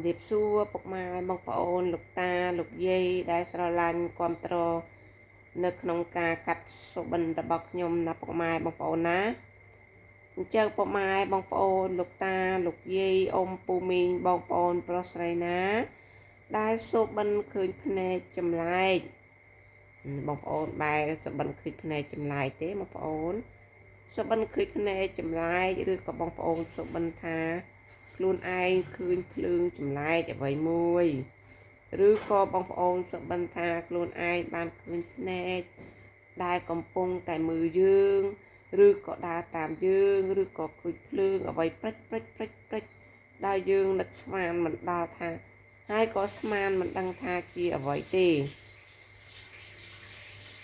điệp xua bọc mai bọc ôn lục ta lục dây đai sờ lanh quam trò nước nông ca cắt số bình đã bọc nhom nạp bọc mai bọc ôn ná chơi bọc mai bọc ôn lục ta lục dây ôm pu min bọc ôn prosray ná đai số bình khơi phê chầm lại bọc ôn bài số bình khơi phê chầm lại thế bọc ôn số bình khơi phê chầm lại rồi có bọc ôn số bình tha luôn ai khơi phượng chầm lại để vậy môi ឬក៏បងប្អូនសុបិនថាខ្លួនឯងបានឃើញភ្នែកដែលកំពុងតែមើលយើងឬក៏ដើរតាមយើងឬក៏គួចភ្លើងអ្វីព្រិចដែលយើងនឹកស្មានមិនដល់ថាហើយក៏ស្មានមិនដឹងថាជាអ្វីទេ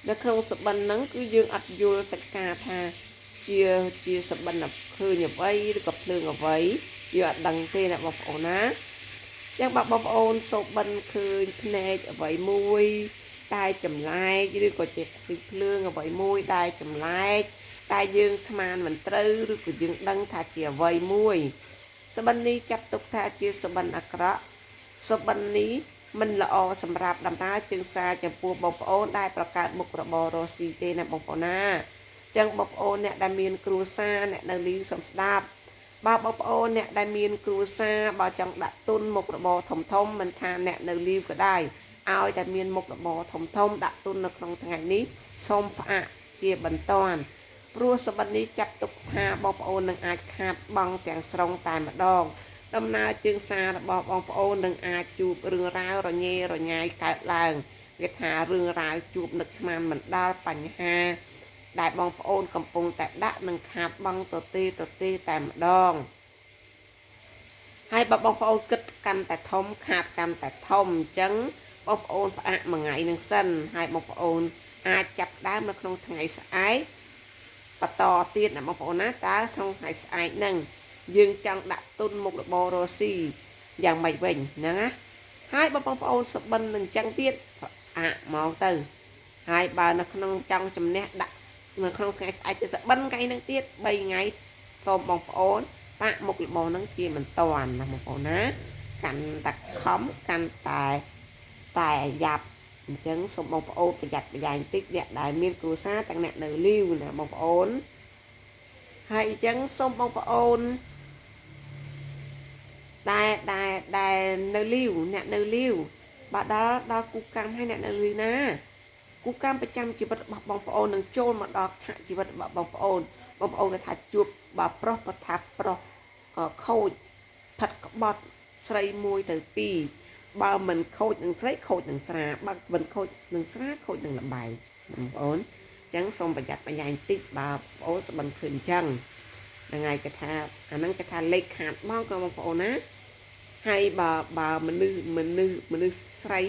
នៅក្នុងសុបិនហ្នឹងគឺយើងអត់យល់សក្ការថាជាសុបិនឃើញអ្វីឬក៏ភ្លើងអ្វីយើងអត់ដឹងទេណាបងប្អូនណា ចឹងបងប្អូនសូបិនឃើញភ្នែកអ្វីមួយតែចម្លែកឬក៏ជាភ្លើងអ្វីមួយដែលចម្លែកតែយើងស្មានមិនត្រូវឬក៏យើងដឹងថាជាអ្វីមួយសុបិននេះចាប់ទុកថាជាសុបិនអាក្រក់សុបិននេះមិនល្អសម្រាប់ដំណើរជើងសារចំពោះបងប្អូនដែលប្រកើតមុខរបររស់ស៊ីទេណាបងប្អូនណាចឹងបងប្អូនអ្នកដែលមានគ្រួសារអ្នកនៅលីសូមស្ដាប់ បើបងប្អូនអ្នកដែលមានគ្រួសារបើចង់ដាក់ទុនមុខរបរធំមិនថាអ្នកនៅលីវក៏ដែរឲ្យតែមានមុខរបរធំដាក់ទុននៅក្នុងថ្ងៃនេះសូមផ្អាកជាបន្ទាន់ព្រោះសុបិននេះចាប់ទុកថាបងប្អូននឹងអាចខាតបង់ទាំងស្រុងតែម្ដងដំណើរជើងសាររបស់បងប្អូននឹងអាចជួបរឿងរ៉ាវរញ៉េរញ៉ាយកើតឡើងគេថារឿងរ៉ាវជួបនឹកស្មានមិនដល់បញ្ហា ដែលបងប្អូនកំពុងតែដាក់នឹងខាតបង់ទៅទេតែម្ដងហើយបើបងប្អូនគិតកាន់តែធំខាតកាន់តែធំអញ្ចឹងបងប្អូនផ្អាកមួយថ្ងៃនឹងសិនហើយបងប្អូនអាចចាប់ដើមនៅក្នុងថ្ងៃស្អែកបន្តទៀតណាបងប្អូនណាតើក្នុងថ្ងៃស្អែកហ្នឹងយើងចង់ដាក់ទុនមុខរបររស់ស៊ីយ៉ាងម៉េចវិញហ្នឹងណាហើយបើបងប្អូនសុបិននឹងអញ្ចឹងទៀតផ្អាកហ្មងទៅហើយបើនៅក្នុងចង់ជំនះដាក់ នៅក្នុងថ្ងៃស្អែកទៅសបិនថ្ងៃហ្នឹងទៀត3ថ្ងៃសូមបងប្អូនបាក់មុខរបរហ្នឹងជាមិនតាន់ណាបងប្អូនណាកាន់តែខំកាន់តែយ៉ាប់អញ្ចឹងសូមបងប្អូនប្រយ័ត្នប្រយែងតិចអ្នកដែលមានគ្រួសារទាំងអ្នកនៅលីវណាបងប្អូនហើយអញ្ចឹងសូមបងប្អូនដែលនៅលីវអ្នកនៅលីវបើដល់គូកម្មឲ្យអ្នកនៅលីវណា គូកម្មប្រចាំជីវិតរបស់បងប្អូននឹងចូលមកដល់ឆាកជីវិតរបស់បងប្អូនគេថាជួបបើប្រុសប្រថាប្រុសខូចផិតក្បត់ស្រីមួយទៅពីរបើមិនខូចនឹងស្រីខូចនឹងស្រាបើមិនខូចនឹងស្រាខូចនឹងលបែងបងប្អូនអញ្ចឹងសូមប្រយ័ត្នប្រយែងតិចបើបងប្អូនស្បិនឃើញអញ្ចឹងហ្នឹងហើយគេថាអាហ្នឹងគេថាលេខខាតបងក៏បងប្អូនណាហើយបើមនុស្សស្រី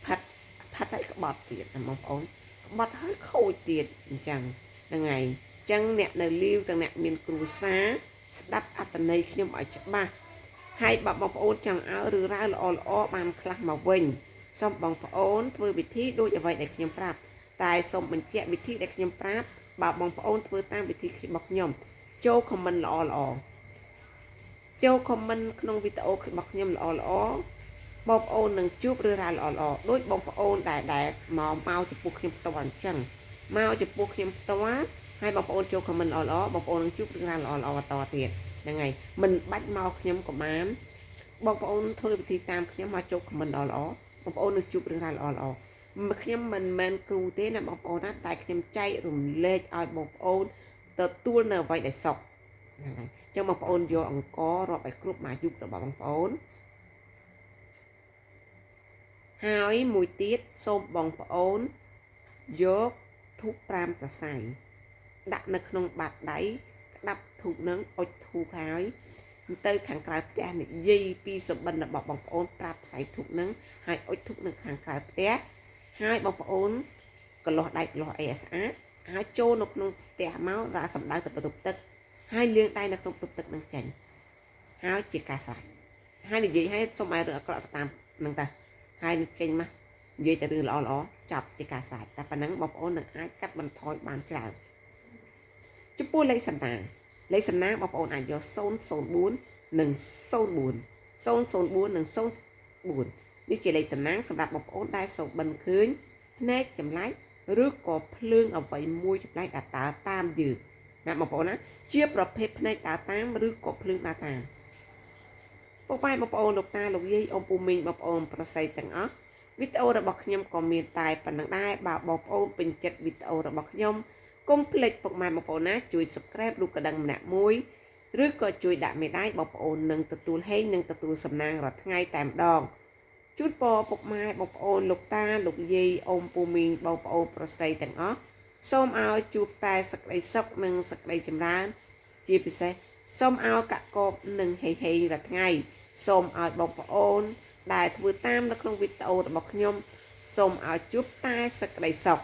ផាត់ ផាត់ឲ្យក្បត់ទៀតណាបងប្អូនក្បត់ឲ្យខូចទៀតអញ្ចឹងហ្នឹងហើយអញ្ចឹងអ្នកនៅលីវទាំងអ្នកមានគ្រួសារស្ដាប់អត្ថន័យខ្ញុំឲ្យច្បាស់ហើយបើបងប្អូនចង់ឲ្យរឿងរ៉ាវល្អបានខ្លះមកវិញសូមបងប្អូនធ្វើវិធីដូចអ្វីដែលខ្ញុំប្រាប់តែសូមបញ្ជាក់វិធីដែលខ្ញុំប្រាប់បើបងប្អូនធ្វើតាមវិធីរបស់ខ្ញុំចូលខមមិនល្អចូលខមមិនក្នុងវីដេអូរបស់ខ្ញុំល្អបងប្អូននឹងជួបរឿងរ៉ាវល្អដូចបងប្អូនដែលមកចំពោះខ្ញុំផ្ទាល់អញ្ចឹងមកចំពោះខ្ញុំផ្ទាល់ហើយបងប្អូនចូលខមមិនល្អបងប្អូននឹងជួបរឿងរ៉ាវល្អបន្តទៀតហ្នឹងហើយមិនបាច់មកខ្ញុំក៏បានបងប្អូនធ្វើវិធីតាមខ្ញុំមកចូលខមមិនល្អបងប្អូននឹងជួបរឿងរ៉ាវល្អខ្ញុំមិនមែនគ្រូទេណាបងប្អូនណាតែខ្ញុំចែករំលែកឲ្យបងប្អូនទទួលនៅអ្វីដែលសុខហ្នឹងហើយអញ្ចឹងបងប្អូនយកអង្គរាប់ឲ្យគ្រប់មួយយុគរបស់បងប្អូន ហើយមួយទៀតសូមបងប្អូនយកធូប5សរសៃដាក់នៅក្នុងបាតដៃក្តាប់ធូបនឹងអុជធូបហើយទៅខាងក្រៅផ្ទះនិយាយពីសុបិនរបស់បងប្អូនប្រាប់ផ្សាយធូបនឹងហើយអុជធូបនៅខាងក្រៅផ្ទះហើយបងប្អូនកន្លោះដៃកន្លោះអីឲ្យស្អាតហើយចូលនៅក្នុងផ្ទះមករ៉ាសម្ដៅទៅបន្ទប់ទឹកហើយលាងដៃនៅក្នុងបន្ទប់ទឹកនឹងចេញហើយជាការស្រេចហើយនិយាយឲ្យសុំឲ្យរឿងអាក្រក់តាមនឹងតា ហើយនឹងចេញមកនិយាយតែរឿងល្អចាប់ជាការស្រេចតែប៉ុណ្ណឹងបងប្អូននឹងអាចកាត់បន្ថយបានច្រើន ចំពោះលេខសំណាងបងប្អូនអាចយក004 និង04 004និង04នេះជាលេខសំណាងសម្រាប់បងប្អូនដែលសូមបិណ្ឌឃើញភ្នែកចម្លែកឬក៏ភ្លើងអ្វីមួយចម្លែកដែលដើរតាមយើងណាបងប្អូនណាជាប្រភេទភ្នែកដើរតាមឬក៏ភ្លើងដើរតាមពុកម៉ែបងប្អូនលោកតាលោកយាយអូនពូមីងបងប្អូនប្រស័យទាំងអស់វីដេអូរបស់ខ្ញុំក៏មានតែប៉ុណ្្នឹងដែរបើបងប្អូនពេញចិត្តវីដេអូរបស់ខ្ញុំកុំភ្លេចពុកម៉ែបងប្អូនណាជួយ Subscribe រូបកណ្ដឹងម្នាក់មួយឬក៏ជួយដាក់មេដាយបងប្អូននឹងទទួលហេងនិងទទួលសំណាងរាល់ថ្ងៃតែម្ដងជូនពរពុកម៉ែបងប្អូនលោកតាលោកយាយអូនពូមីងបងប្អូនប្រស័យទាំងអស់សូមឲ្យជួបតែសេចក្តីសុខនិងសេចក្តីចម្រើនជាពិសេសសូមឲ្យកកបនិងហេហេរាល់ថ្ងៃសូមឲ្យបងប្អូនដែលធ្វើតាមនៅក្នុងវីដេអូរបស់ខ្ញុំសូមឲ្យជួបតែសេចក្តីសុខ